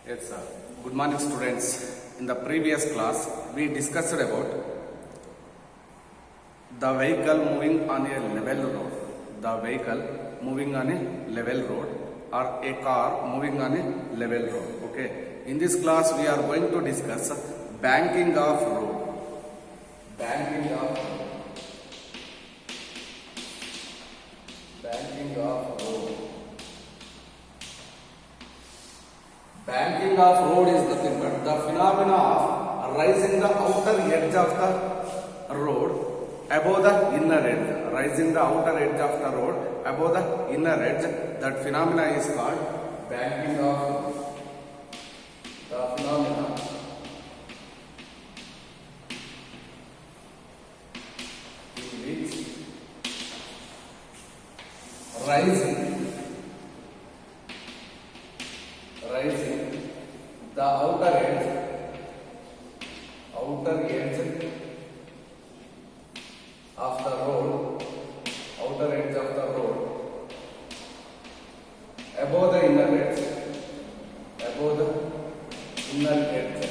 Yes, sir. Good morning, students. In the previous class, we discussed about the vehicle moving on a level road. The vehicle moving on a level road, or a car moving on a level road. Okay. In this class, we are going to discuss banking of road. Banking of road. Banking of road. Banking of road is nothing but the phenomena of rising the outer edge of the road above the inner edge. Rising the outer edge of the road above the inner edge. That phenomena is called banking of road. The phenomena in which rising the outer edge of the road, above the inner edge, above the inner edge,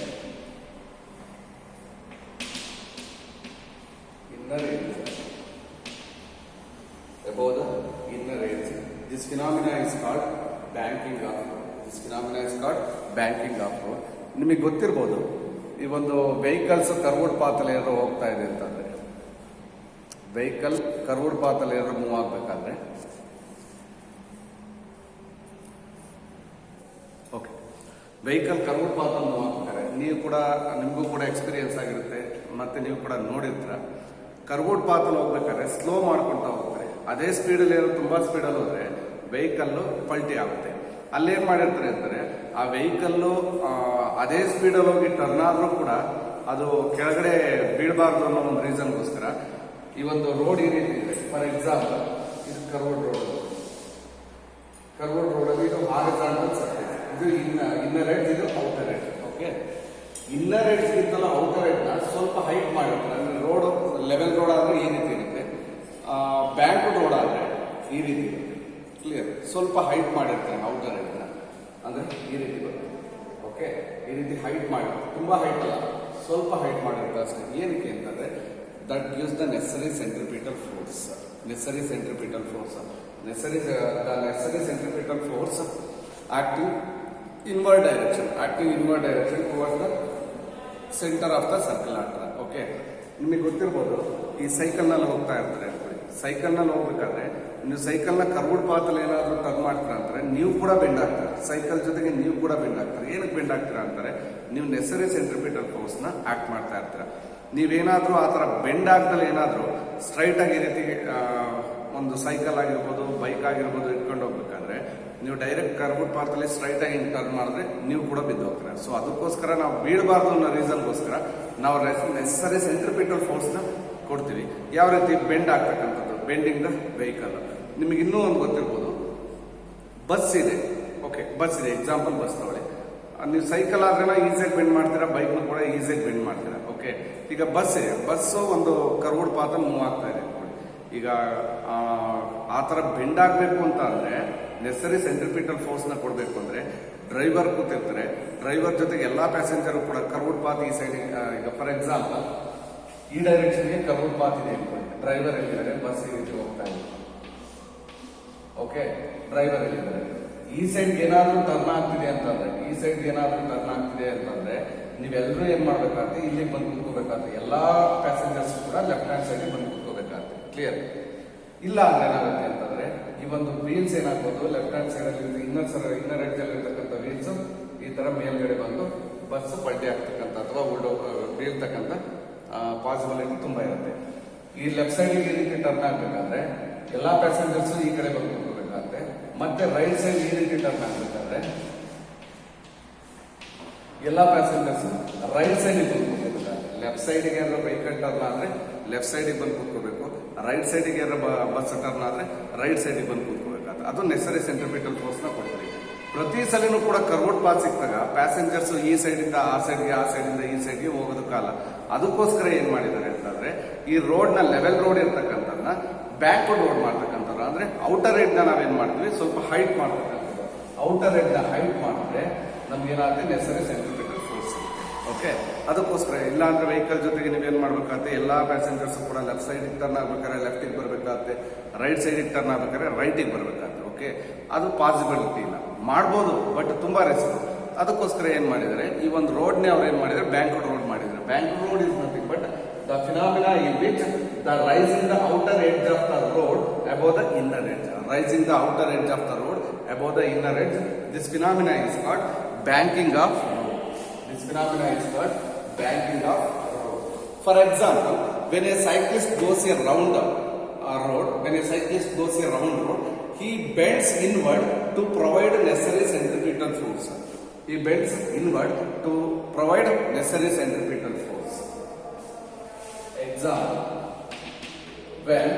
above the inner edge. This phenomena is called banking of road. This phenomena is called banking of road. ನಿಮಗೆ ಗೊತ್ತಿರಬಹುದು ಈ ಒಂದು vehicles curved path ಅಲ್ಲಿ ಏನಾದ್ರು ಹೋಗ್ತಾ ಇದೆ ಅಂತಂದ್ರೆ, vehicle curved path ಅಲ್ಲಿ ಏನಾದ್ರು ಮೂವ್ ಆಗ್ಬೇಕಾದ್ರೆ, ಓಕೆ, ವೆಹಿಕಲ್ ಕರ್ವ್ಡ್ ಪಾತ್ ಅಲ್ಲಿ ಮೂವ್ ಆಗ್ಬೇಕಾದ್ರೆ ನೀವು ಕೂಡ ನಿಮಗೂ ಕೂಡ ಎಕ್ಸ್ಪೀರಿಯನ್ಸ್ ಆಗಿರುತ್ತೆ, ಮತ್ತೆ ನೀವು ಕೂಡ ನೋಡಿರ್ತೀರ. ಕರ್ವ್ಡ್ ಪಾತ್ ಅಲ್ಲಿ ಹೋಗ್ಬೇಕಾದ್ರೆ ಸ್ಲೋ ಮಾಡ್ಕೊಂತ ಹೋಗ್ತಾರೆ. ಅದೇ ಸ್ಪೀಡಲ್ಲಿ ಏನಾದ್ರು ತುಂಬಾ ಸ್ಪೀಡಲ್ಲಿ ಹೋದ್ರೆ ವೆಹಿಕಲ್ ಪಲ್ಟಿ ಆಗುತ್ತೆ. ಅಲ್ಲೇನ್ ಮಾಡಿರ್ತಾರೆ ಅಂತಾರೆ, ಆ ವೆಹಿಕಲ್ಲು ಅದೇ ಸ್ಪೀಡಲ್ಲಿ ಹೋಗಿ ಟರ್ನ್ ಆದ್ರೂ ಕೂಡ ಅದು ಕೆಳಗಡೆ ಬೀಳಬಾರ್ದು ಅನ್ನೋ ಒಂದು ರೀಸನ್ಗೋಸ್ಕರ ಈ ಒಂದು ರೋಡ್ ಈ ರೀತಿ ಇದೆ. ಫಾರ್ ಎಕ್ಸಾಂಪಲ್, ಇದು ಕರ್ವ್ಡ್ ರೋಡ್ ಅಲ್ಲಿ ಇದು ಹಾರಿಜಾಂಟಲ್ ಸರ್ಫೇಸ್, ಇದು ಇನ್ನರ್ ಎಡ್ಜ್, ಇದು outer edge. Okay, inner edge ಗಿಂತಲೂ ಔಟರ್ ಎಡ್ಜ್ ನ ಸ್ವಲ್ಪ ಹೈಟ್ ಮಾಡಿರ್ತಾರೆ. ಅಂದ್ರೆ ರೋಡ್ ಲೆವೆಲ್ ರೋಡ್ ಆದ್ರೆ ಈ ರೀತಿ ಇರುತ್ತೆ, ಬ್ಯಾಂಕ್ ರೋಡ್ ಆದ್ರೆ ಈ ರೀತಿ ಇರುತ್ತೆ. ಕ್ಲಿಯರ್? ಸ್ವಲ್ಪ ಹೈಟ್ ಮಾಡಿರ್ತಾರೆ ಔಟರ್ ಎಡ್ಜ್ ನ, ಅಂದ್ರೆ ಈ ರೀತಿ ಬರುತ್ತೆ. ಓಕೆ, ಈ ರೀತಿ ಹೈಟ್ ಮಾಡಿರ್ತಾರೆ, ತುಂಬಾ ಹೈಟ್ ಅಲ್ಲ, ಸ್ವಲ್ಪ ಹೈಟ್ ಮಾಡಿರ್ತಾರೆ ಅಷ್ಟೇ. ಏನಕ್ಕೆ ಅಂತಂದ್ರೆ that gives the necessary centripetal force. Necessary centripetal force acting inward direction towards the center of the circulator. Okay, ನಿಮಗೆ ಗೊತ್ತಿರ್ಬೋದು, ಈ ಸೈಕಲ್ ನಲ್ಲಿ ಹೋಗ್ತಾ ಇರ್ತಾರೆ. ಸೈಕಲ್ ನಲ್ಲಿ ಹೋಗ್ಬೇಕಾದ್ರೆ ನೀವು ಸೈಕಲ್ ನ ಕರ್ವ್ಡ್ ಪಾತ್ ಅಲ್ಲಿ ಏನಾದ್ರು ಟರ್ನ್ ಮಾಡ್ತೀರಾ ಅಂತಾರೆ, ನೀವು ಕೂಡ ಬೆಂಡ್ ಆಗ್ತೀರಾ. ಸೈಕಲ್ ಜೊತೆಗೆ ನೀವು ಕೂಡ ಬೆಂಡ್ ಆಗ್ತೀರಾ. ಏನಕ್ಕೆ ಬೆಂಡ್ ಆಗ್ತೀರಾ ಅಂತಾರೆ, ನೀವು ನೆಸೆಸರಿ ಸೆಂಟ್ರಿಪಿಟಲ್ ಫೋರ್ಸ್ ನ ಆಕ್ಟ್ ಮಾಡ್ತಾ ಇರ್ತೀರಾ. ನೀವೇನಾದ್ರೂ ಆ ತರ ಬೆಂಡ್ ಆಗ್ದಲ್ಲಿ ಏನಾದ್ರು ಸ್ಟ್ರೈಟ್ ಆಗಿ ಈ ರೀತಿ ಒಂದು ಸೈಕಲ್ ಆಗಿರ್ಬೋದು, ಬೈಕ್ ಆಗಿರ್ಬೋದು ಇಟ್ಕೊಂಡು ಹೋಗ್ಬೇಕಾದ್ರೆ ನೀವು ಡೈರೆಕ್ಟ್ ಕರ್ವ್ಡ್ ಪಾತ್ ಅಲ್ಲಿ ಸ್ಟ್ರೈಟ್ ಆಗಿ ಟರ್ನ್ ಮಾಡಿದ್ರೆ ನೀವು ಕೂಡ ಬಿದ್ದು ಹೋಗ್ತೀರಾ. ಸೊ ಅದಕ್ಕೋಸ್ಕರ ನಾವು ಬೀಳಬಾರ್ದು ಅನ್ನೋ ರೀಸನ್ಗೋಸ್ಕರ ನಾವು ನೆಸೆಸರಿ ಸೆಂಟ್ರಿಪಿಟಲ್ ಫೋರ್ಸ್ ನ ಕೊಡ್ತೀವಿ. ಯಾವ ರೀತಿ ಬೆಂಡ್ ಆಗ್ತಕ್ಕಂಥದ್ದು, ಬೆಂಡಿಂಗ್ ದ ವೆಹಿಕಲ್. ನಿಮಗೆ ಇನ್ನೂ ಒಂದು ಗೊತ್ತಿರ್ಬೋದು, ಬಸ್ ಇದೆ. ಓಕೆ, ಬಸ್ ಇದೆ, ಎಕ್ಸಾಂಪಲ್ ಬಸ್ ತಗೊಳ್ಳಿ. ನೀವು ಸೈಕಲ್ ಆದ್ರೆ ಈಸಿಯಾಗಿ ಬೆಂಡ್ ಮಾಡ್ತೀರಾ, ಬೈಕ್ ಕೂಡ ಈಸಿಯಾಗಿ ಬೆಂಡ್ ಮಾಡ್ತೀರಾ. ಓಕೆ, ಈಗ ಬಸ್ ಇದೆ, ಬಸ್ಸು ಒಂದು ಕರ್ವ್ಡ್ ಪಾತ್ ಮೂವ್ ಆಗ್ತಾ ಇದೆ. ಈಗ ಆ ತರ ಬೆಂಡ್ ಆಗ್ಬೇಕು ಅಂತ ಅಂದ್ರೆ ನೆಸೆಸರಿ ಸೆಂಟ್ರಿಪಿಟಲ್ ಫೋರ್ಸ್ ನ ಕೊಡ್ಬೇಕು ಅಂದ್ರೆ ಡ್ರೈವರ್ ಕೂತಿರ್ತಾರೆ, ಡ್ರೈವರ್ ಜೊತೆಗೆ ಎಲ್ಲಾ ಪ್ಯಾಸೆಂಜರ್ ಕೂಡ ಕರ್ವ್ಡ್ ಪಾತ್ ಈ ಸೈಡ್. ಈಗ ಫಾರ್ ಎಕ್ಸಾಂಪಲ್, ಈ ಡೈರೆಕ್ಷನ್ಗೆ ಕರ್ವ್ಡ್ ಪಾತ್ ಇದೆ ಅನ್ಕೊಳ್ಳಿ, ಡ್ರೈವರ್ ಎಲ್ಲಿದ್ದಾರೆ, ಬಸ್ ಈ ರೀತಿ ಹೋಗ್ತಾ ಇದೆ. ಓಕೆ, ಡ್ರೈವರ್ ಎಲ್ಲಿದ್ದಾರೆ, ಈ ಸೈಡ್ ಏನಾದ್ರೂ ಟರ್ನ್ ಆಗ್ತಿದೆ ಅಂತಂದ್ರೆ, ನೀವೆಲ್ಲರೂ ಏನ್ ಮಾಡ್ಬೇಕಾಗುತ್ತೆ, ಇಲ್ಲಿಗೆ ಬಂದು ಕುತ್ಕೋಬೇಕಾಗುತ್ತೆ. ಎಲ್ಲಾ ಪ್ಯಾಸೆಂಜರ್ಸ್ ಕೂಡ ಲೆಫ್ಟ್ ಹ್ಯಾಂಡ್ ಸೈಡ್ ಬಂದು ಕುತ್ಕೋಬೇಕಾಗುತ್ತೆ. ಕ್ಲಿಯರ್? ಇಲ್ಲ ಅಂದ್ರೆ ಏನಾಗುತ್ತೆ ಅಂತಂದ್ರೆ ಈ ಒಂದು ವೀಲ್ಸ್ ಏನಾಗ್ಬೋದು, ಲೆಫ್ಟ್ ಹ್ಯಾಂಡ್ ಸೈಡ್ ಅಲ್ಲಿ ಇನ್ನರ್ ಎಡ್ಜ್ ಅಲ್ಲಿ ಇರ್ತಕ್ಕಂಥ ವೀಲ್ಸ್ ಈ ತರ ಮೇಲ್ಗಡೆ ಬಂದು ಬಸ್ ಪಲ್ಟಿ ಆಗ್ತಕ್ಕಂಥ ಅಥವಾ ಬೀಳ್ತಕ್ಕಂಥ ಪಾಸಿಬಿಲಿಟಿ ತುಂಬಾ ಇರುತ್ತೆ. ಈ ಲೆಫ್ಟ್ ಸೈಡ್ ಈ ರೀತಿ ಟರ್ನ್ ಆಗ್ಬೇಕಾದ್ರೆ ಎಲ್ಲಾ ಪ್ಯಾಸೆಂಜರ್ಸ್ ಈ ಕಡೆ ಬಂದು ಕುತ್ಕೋಬೇಕಾಗುತ್ತೆ. ಮತ್ತೆ ರೈಟ್ ಸೈಡ್ ಈ ರೀತಿ ಟರ್ನ್ ಆಗ್ಬೇಕಾದ್ರೆ ಎಲ್ಲಾ ಪ್ಯಾಸೆಂಜರ್ಸ್ ರೈಟ್ ಸೈಡ್ ಬಂದ್ಕೋಬೇಕಾಗುತ್ತೆ. ಲೆಫ್ಟ್ ಸೈಡ್ಗೆ ಏನಾದ್ರು ವೆಹಿಕಲ್ ಟರ್ನ್ ಆದ್ರೆ ಲೆಫ್ಟ್ ಸೈಡ್ಗೆ ಬಂದು ಕೂತ್ಕೋಬೇಕು, ರೈಟ್ ಸೈಡ್ಗೆ ಏನಾದ್ರು ಬಸ್ ಟರ್ನ್ ಆದ್ರೆ ರೈಟ್ ಸೈಡ್ಗೆ ಬಂದು ಕೂತ್ಕೋಬೇಕಾಗುತ್ತೆ. ಅದು ನೆಸೆಸರಿ ಸೆಂಟ್ರಿಪಿಟಲ್ ಫೋರ್ಸ್ ನ ಕೊಡ್ತೀವಿ. ಪ್ರತಿ ಸಲಿನೂ ಕೂಡ ಕರ್ವ್ಡ್ ಪಾತ್ ಸಿಕ್ತಾಗ ಪ್ಯಾಸೆಂಜರ್ಸ್ ಈ ಸೈಡ್ ಇಂದ ಆ ಸೈಡ್ ಇಂದ ಈ ಸೈಡ್ಗೆ ಹೋಗೋದಕ್ಕಲ್ಲ. ಅದಕ್ಕೋಸ್ಕರ ಏನ್ ಮಾಡಿದ್ದಾರೆ ಅಂತಂದ್ರೆ ಈ ರೋಡ್ ನ ಲೆವೆಲ್ ರೋಡ್ ಇರ್ತಕ್ಕಂಥದ್ದನ್ನ ಬ್ಯಾಕ್ವರ್ಡ್ ರೋಡ್ ಮಾಡ್ತಕ್ಕಂಥದ್ದು, ಅಂದ್ರೆ ಔಟರ್ ಎಡ್ ನ ನಾವೇನ್ ಮಾಡ್ತೀವಿ ಸ್ವಲ್ಪ ಹೈಟ್ ಮಾಡ್ತಕ್ಕಂಥದ್ದು. ಔಟರ್ ಎಡ್ ನ ಹೈಟ್ ಮಾಡಿದ್ರೆ ನಮ್ಮ ನಮ್ಗೇನಾಗುತ್ತೆ ನೆಸರಿ ಸೆಂಟ್ರಿಪಿಟಲ್ ಫೋರ್ಸ್. ಓಕೆ, ಅದಕ್ಕೋಸ್ಕರ ಇಲ್ಲ ಅಂದ್ರೆ ವೆಹಿಕಲ್ ಜೊತೆಗೆ ನೀವೇನು ಮಾಡ್ಬೇಕಾಗುತ್ತೆ, ಎಲ್ಲ ಪ್ಯಾಸೆಂಜರ್ಸ್ ಕೂಡ ಲೆಫ್ಟ್ ಸೈಡಿಗೆ ಟರ್ನ್ ಆಗ್ಬೇಕಾದ್ರೆ ಲೆಫ್ಟಿಗೆ ಬರಬೇಕಾಗುತ್ತೆ, ರೈಟ್ ಸೈಡಿಗೆ ಟರ್ನ್ ಆಗ್ಬೇಕಾದ್ರೆ ರೈಟಿಗೆ ಬರಬೇಕಾಗುತ್ತೆ. ಓಕೆ, ಅದು ಪಾಸಿಬಿಲಿಟಿ ಇಲ್ಲ, ಮಾಡ್ಬೋದು ಬಟ್ ತುಂಬಾ ರಿಸ್ಕ್. ಅದಕ್ಕೋಸ್ಕರ ಏನ್ ಮಾಡಿದರೆ ಈ ಒಂದು ರೋಡ್ನೇ ಅವ್ರು ಏನ್ ಮಾಡಿದ್ರೆ ಬ್ಯಾಂಕ್ವುಡ್ ರೋಡ್ ಮಾಡಿದ್ದಾರೆ. Banked road is nothing but the phenomena in which the rising the outer edge of the road above the inner edge, rising the outer edge of the road above the inner edge. This phenomena is called banking of road. This phenomena is called banking of road. For example, when a cyclist goes a round road, when a cyclist goes a round road, he bends inward to provide necessary centripetal force. He bends inward to provide necessary centripetal force. Example, when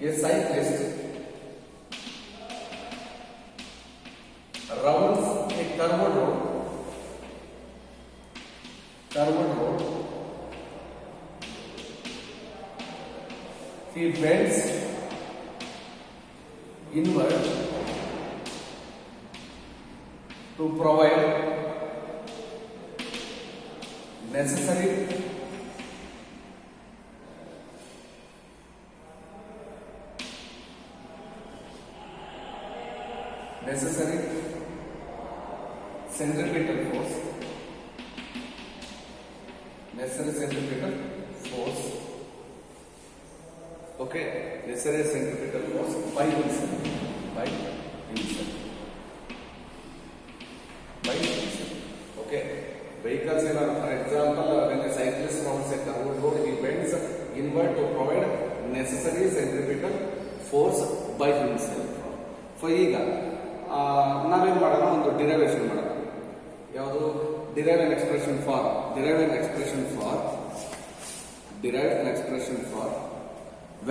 a cyclist rounds a curved road, he bends inward to provide necessary centripetal force, okay, necessary centripetal force by himself. Okay, vehicles are, for example, when a cyclist rounds a curved road, he bends inward to provide necessary centripetal force by himself. So ಈಗ ನಾವೇನ್ ಮಾಡೋಣ, ಒಂದು derivation ಮಾಡೋಣ. ಯಾವುದು? Derive an expression for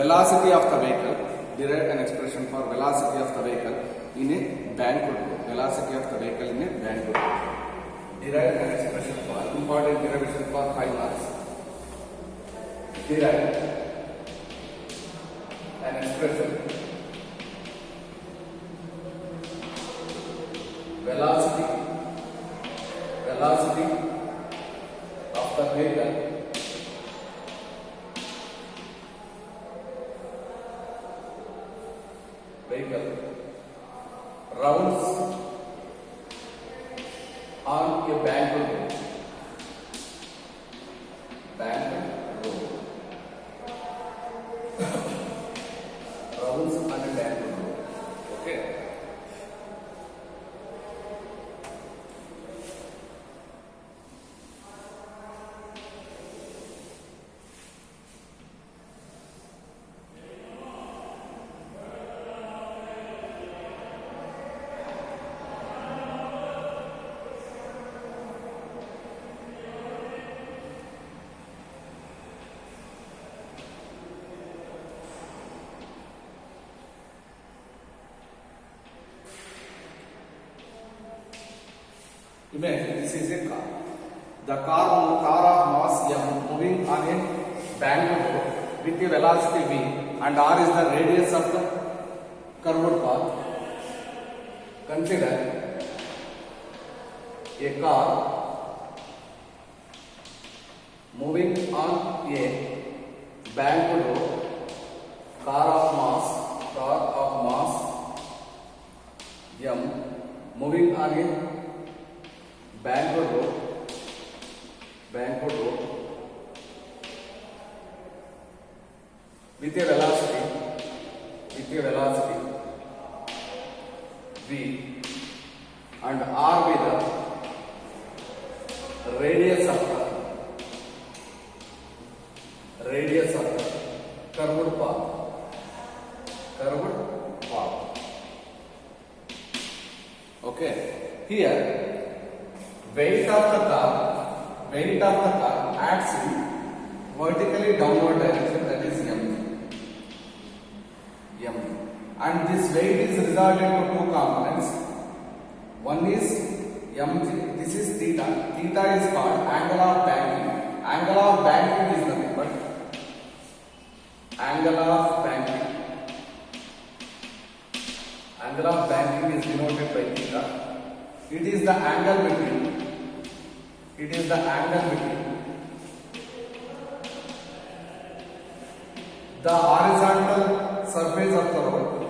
velocity of the vehicle. Derive an expression for velocity of the vehicle in a bank road. Velocity of the vehicle in a bank road. Derive an expression for important derivation for 5 marks. Derive an expression velocity of the vehicle rounds on a bank road. Rounds on a bank road. Okay. Imagine this is a car. The car of mass m moving on a bank road with a velocity v and r is the radius of the curved path. Consider a car moving on a bank road, car of mass m moving on a bank road with a velocity v and r with the radius of the curved path. Okay, here weight of the car acts in vertically downward direction, that is m, and this weight is resolved into two components. One is mg, this is theta. Theta is called angle of banking. Angle of banking is nothing but angle of banking is denoted by theta. It is the angle between. It is the angle between the horizontal surface of the road.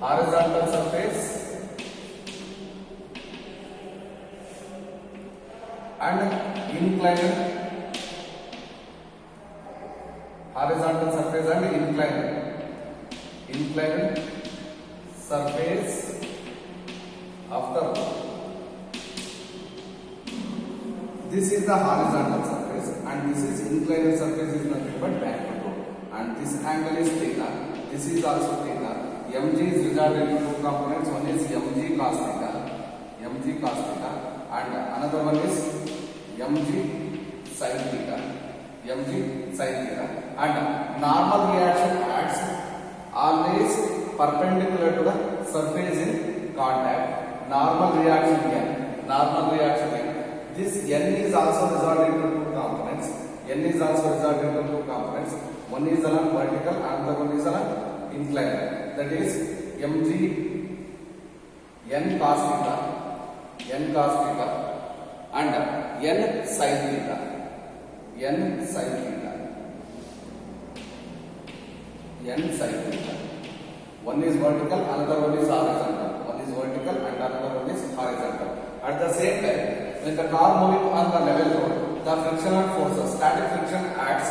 Horizontal surface and inclined. Horizontal surface and inclined surface of the road. This is the horizontal surface and this is inclined surface is nothing but backward road. And this angle is theta. This is also theta. Mg is resolved into two components. One is mg cos theta, and another one is mg sin theta. And normal reaction acts always perpendicular to the surface in contact. Normal reaction n. This n is also resolved into two components. One is along vertical, another one is along inclined. That is mg n cos theta and n sin theta. One is vertical, another one is horizontal. At the same time, when the car moving on the level road, the frictional forces, static friction acts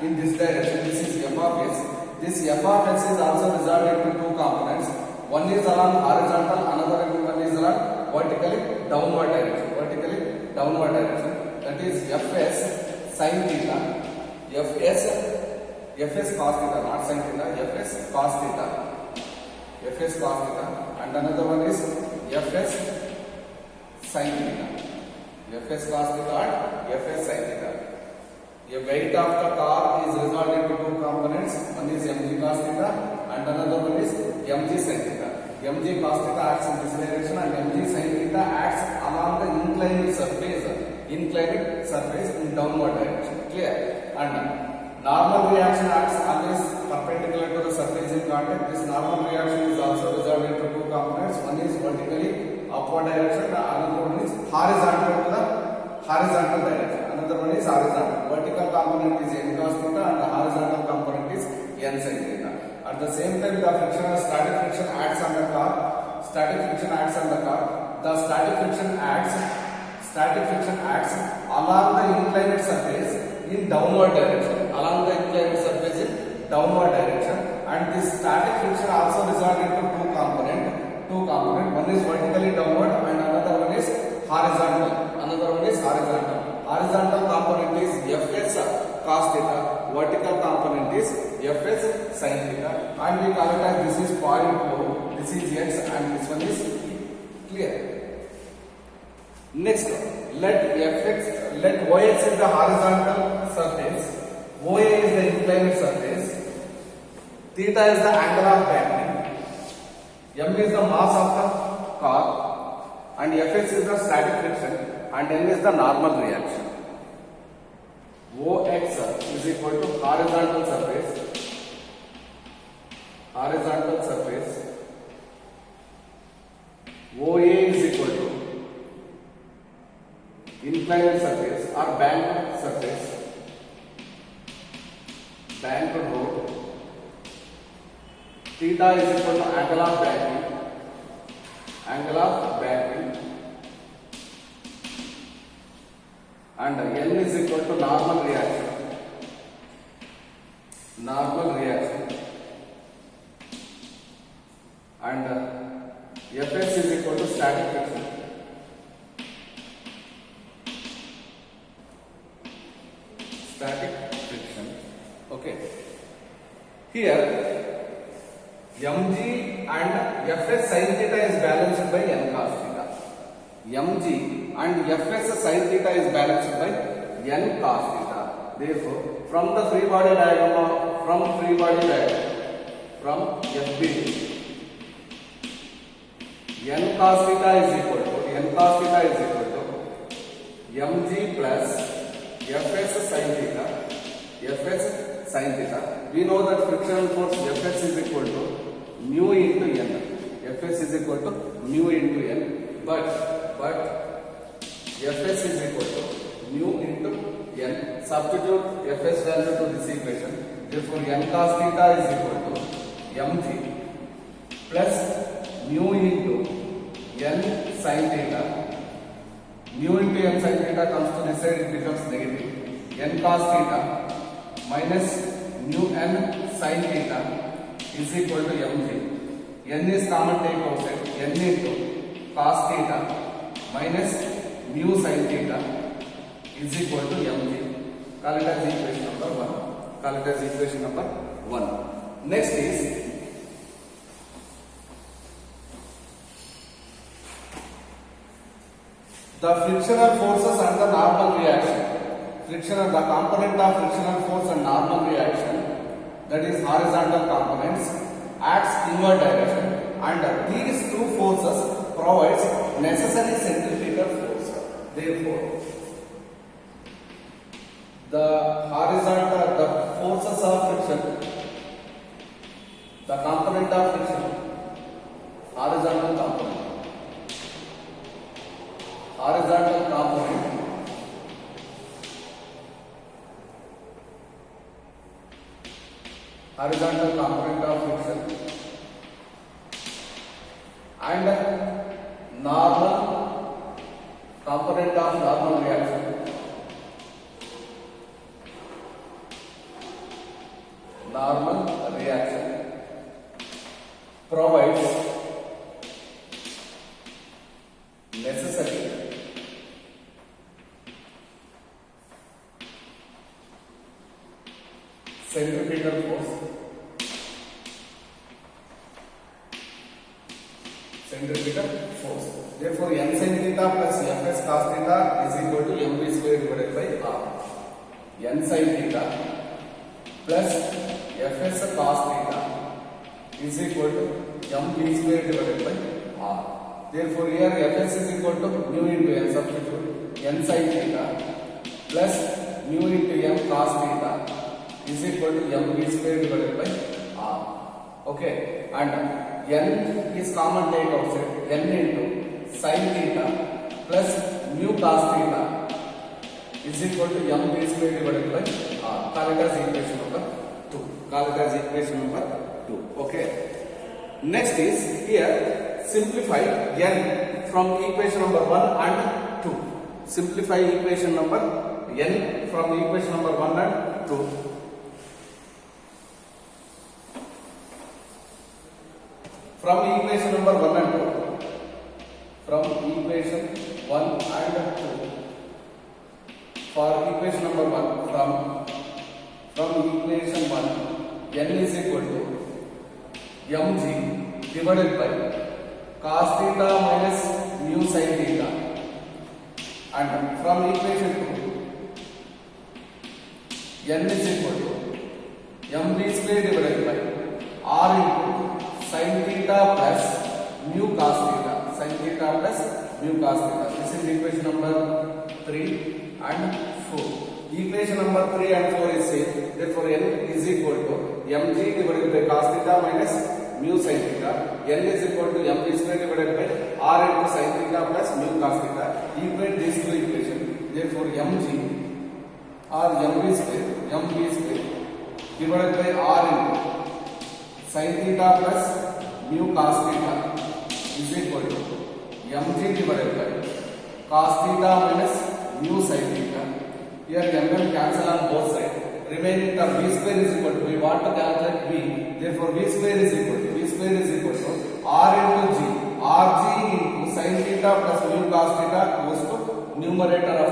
in this direction. This is f of s. This f of s is also resolved into two components. One is along horizontal, another one is along vertically downward direction. That is fs sin theta, fs cos theta, not sin theta, fs cos theta, and another one is fs sin theta, fs cos theta and fs sin theta. The weight of the car is resolved into two components. One is mg cos theta and another one is mg sin theta. Mg cos theta acts in this direction and mg sin theta acts along the inclined surface in downward direction. Clear? And normal reaction acts always perpendicular to the surface in contact. This normal reaction is also resolved into two components. One is vertically upward direction, the another one is horizontal to the horizontal direction. Another one is horizontal. Vertical component is n cos theta and the horizontal component is n sin theta. At the same time, the static friction acts on the car. The static friction acts along the inclined surface in downward direction. And this static friction also resolved into two component. One is vertically downward and another one is horizontal. Horizontal component is fs cos theta. Vertical component is fs sin theta. And we call it as this is point O, this is x and this one is e. Clear? Next, let OX is the horizontal surface, OA is the inclined surface, theta is the angle of backing, m is the mass of the car, and fs is the static friction, and n is the normal reaction. OX is equal to horizontal surface, OA is equal to inclined surface or banked road. Theta is equal to angle of backing, and n is equal to normal reaction, and fs is equal to static friction. Okay. Here, mg and fs sin theta is balanced by n cos theta. Mg and fs sin theta is balanced by n cos theta. Therefore, from free body diagram, from FB, n cos theta is equal to mg plus fs sin theta. We know that frictional force fs is equal to mu into n, but Fs is equal to mu into n. Substitute Fs value to this equation. Therefore, n cos theta is equal to mg plus mu into n sin theta. Mu into n sin theta comes to this side, it becomes negative. N cos theta minus mu n sin theta is equal to mg. N is common, take outside. N into cos theta minus mu sin theta is equal to mg. Call it as equation number 1. Call it as equation number 1. Next is the frictional forces and the normal reaction. Frictional, the component of frictional force and normal reaction, that is horizontal components, acts inward direction, and these two forces provides necessary centripetal force. Therefore, the forces of friction, the component of friction, horizontal component of friction and normal component of normal reaction provides necessary centripetal force. Therefore, n sin theta plus Fs cos theta is equal to mv square divided by r. N sin theta plus Fs cos theta is equal to mv square divided by r. Therefore, here Fs is equal to mu into n, substitute n sin theta plus mu into m cos theta is equal to mv square divided by r. Okay, and n is common, take outside. N into sin theta plus mu cos theta is equal to mv square divided by r. Call it as equation number 2. Okay. Next is here simplify n from equation number 1 and 2. Simplify equation number n from equation number 1 and 2. From equation number 1 and 2. From equation 1 and 2. For equation number 1, from equation 1, n is equal to mg divided by cos theta minus mu sin theta. And from equation 2, n is equal to mv square divided by r into sin theta plus mu cos theta. Sin theta plus mu cos theta. This is equation number 3 and 4. Equation number 3 and 4 is same. Therefore, n is equal to mg divided by cos theta minus mu sin theta. N is equal to mv square divided by r into sin theta plus mu cos theta. Equate these two equations. Therefore, mg or mv square divided by r into sin theta plus mu cos theta is equal to mg divided by cos theta minus mu sin theta. Here m cancel on both sides. Remaining term v square is equal to, we want to calculate v. Therefore, v square is equal to r into g. Rg into sin theta plus mu cos theta goes to numerator of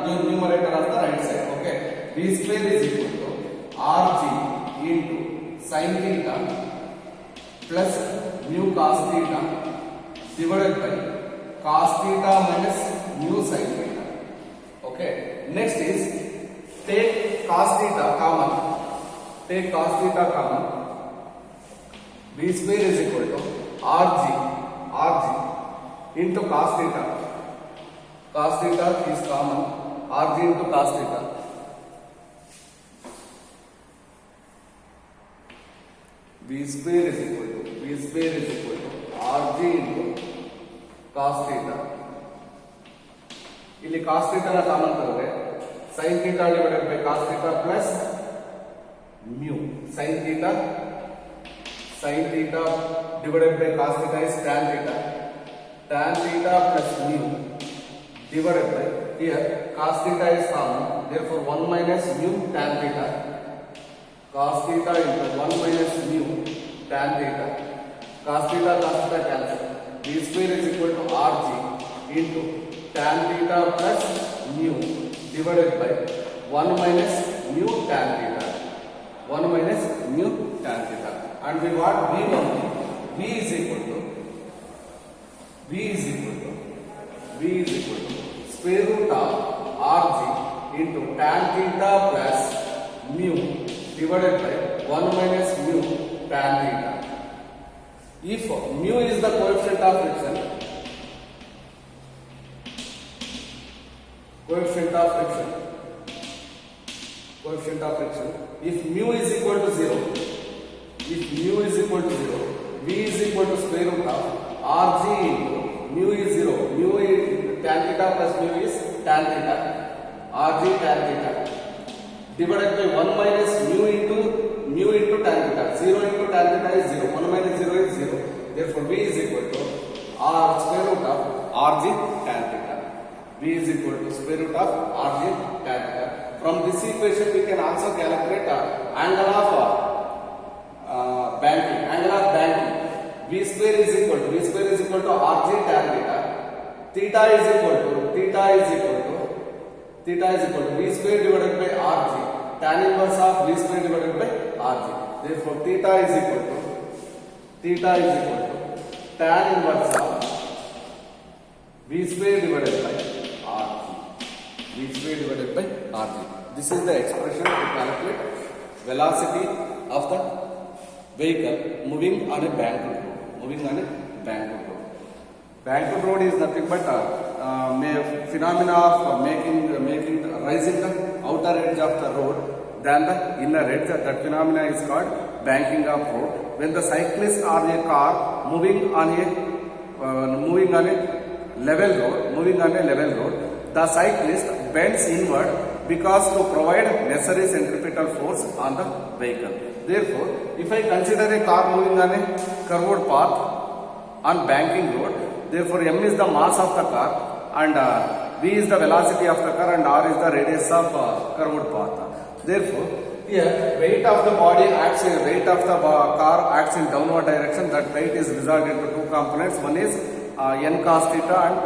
the numerator of the right side. Okay. V square is equal to rg into sin theta plus mu cos theta divided by cos theta minus mu sin theta. Okay. Next is take cos theta common. V square is equal to rg into cos theta. Cos theta is common. Rg into cos theta. V square is equal to RG into cos theta. ಇಲ್ಲಿ cos theta ನ common ತಗೊಂಡ್ರೆ sin theta divided by cos theta plus mu. sin theta divided by cos theta is tan theta. Tan theta plus mu divided by, here cos theta is common, therefore 1 minus mu tan theta. Cos theta into 1 minus mu tan theta. Cos theta cancel. B square is equal to RG into tan theta plus mu divided by 1 minus mu tan theta. 1 minus mu tan theta. And we want V1. V is equal to square root of RG into tan theta plus mu divided by 1 minus mu tan theta. If mu is the coefficient of friction, if mu is equal to 0, V is equal to square root of RG into mu is 0. Mu is tan theta plus mu is tan theta. RG tan theta divided by 1 minus mu into tan theta. 0 into tan theta is 0. 1 minus 0 is 0. Therefore, V is equal to R square root of RG tan theta. V is equal to square root of RG tan theta. From this equation, we can also calculate angle of banking. V square is equal to RG tan theta. Theta is equal to V square divided by RG. Tan inverse of V square divided by RG. Therefore, theta is equal to tan inverse of V square divided by RG. This is the expression to calculate velocity of the vehicle moving on a banked road. Banked road is nothing but phenomena of making rising the outer edge of the road than the inner edge. That phenomena is called banking of road. When the cyclist or a car moving on a level road, the cyclist bends inward because to provide necessary centripetal force on the vehicle. Therefore, if I consider a car moving on a curved path on banking road, therefore m is the mass of the car and v is the velocity of the car and r is the radius of curved path. Therefore, here weight of the car acts in downward direction. That weight is resolved into two components. One is mg cos theta and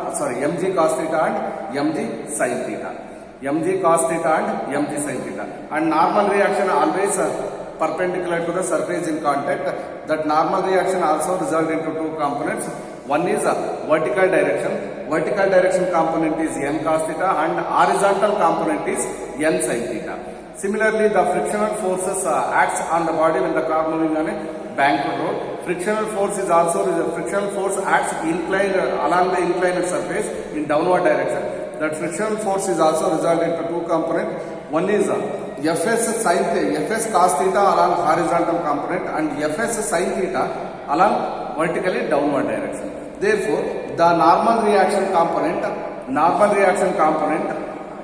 mg sin theta. And normal reaction always perpendicular to the surface in contact. That normal reaction also results into two components. One is vertical direction. Vertical direction component is n cos theta and horizontal component is n sin theta. Similarly, the frictional forces acts on the body when the car moving on a banked road. Frictional force acts along the inclined surface in downward direction. That frictional force is also resulted into two components. One is Fs cos theta along horizontal component and Fs sin theta along vertically downward direction. Therefore, the normal reaction component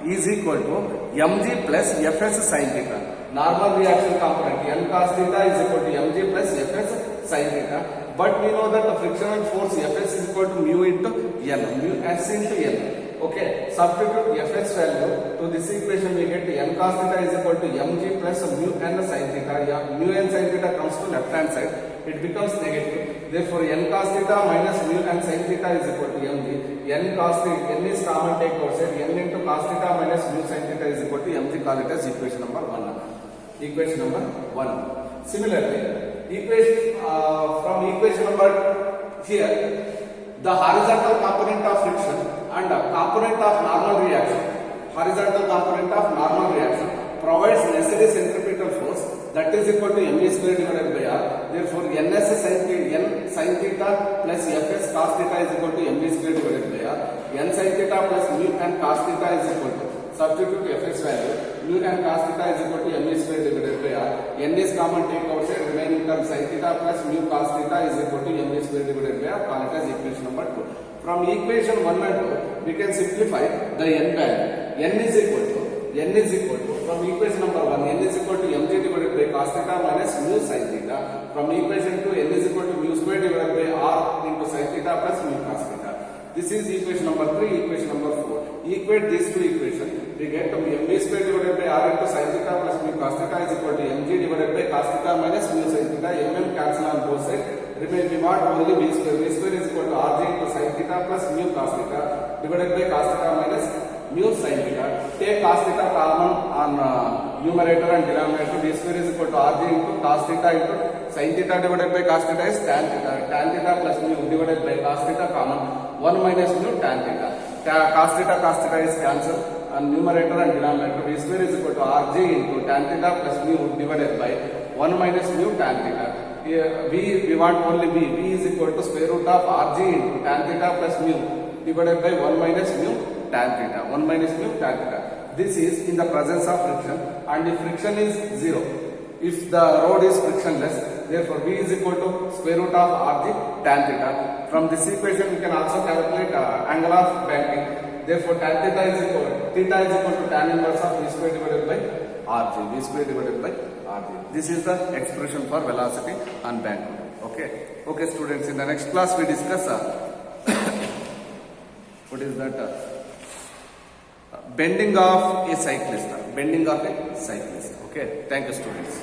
is equal to mg plus Fs sin theta. Normal reaction component n cos theta is equal to mg plus Fs sin theta. But we know that the frictional force Fs is equal to mu into n, mu s into n. Okay, substitute Fs value to this equation, we get n cos theta is equal to mg plus mu n sin theta. Mu n sin theta comes to left hand side, it becomes negative. Therefore, n cos theta minus mu n sin theta is equal to mg. N cos theta, n is common, take outside. N into cos theta minus mu sin theta is equal to mg. Call it as equation number 1. Similarly, from equation number here, the horizontal component of friction and component of normal reaction provides necessary centripetal force that is equal to mv square divided by r. Therefore, n sin theta plus Fs cos theta is equal to mv square divided by r. N sin theta plus mu and cos theta is equal to substitute fx value, mu tan cos theta is equal to m square divided by r. N is common, take outside, remaining term sin theta plus mu cos theta is equal to m square divided by r. Call it as equation number 2. From equation 1 and 2, we can simplify the n value. N is equal to from equation number 1, n is equal to mg divided by cos theta minus mu sin theta. From equation 2, n is equal to mu square divided by r into sin theta plus mu cos theta. This is equation number 3, equation number 4. Equate these two equations. We get to mv square divided by r into sin theta plus mu cos theta is equal to mg divided by cos theta minus mu sin theta. Mm cancel on both sides. Remain we want only v square. V square is equal to rj into sin theta plus mu cos theta divided by cos theta minus mu sin theta. Take cos theta common on numerator and denominator. V square is equal to rj into cos theta into sin theta divided by cos theta is tan theta. Tan theta plus mu divided by cos theta common 1 minus mu tan theta. Cos theta is cancelled on numerator and denominator. V square is equal to rj into tan theta plus mu divided by 1 minus mu tan theta. Here we want only v. V is equal to square root of rj into tan theta plus mu divided by 1 minus mu tan theta. 1 minus mu tan theta. This is in the presence of friction, and if friction is 0, if the road is frictionless, therefore v is equal to square root of rj tan theta. From this equation we can also calculate angle of banking. Therefore tan theta is equal to tan inverse of v square divided by rj. V square divided by rj. This is the expression for velocity on bank road. Okay students, in the next class we discuss what is that bending of a cyclist. Okay, thank you students.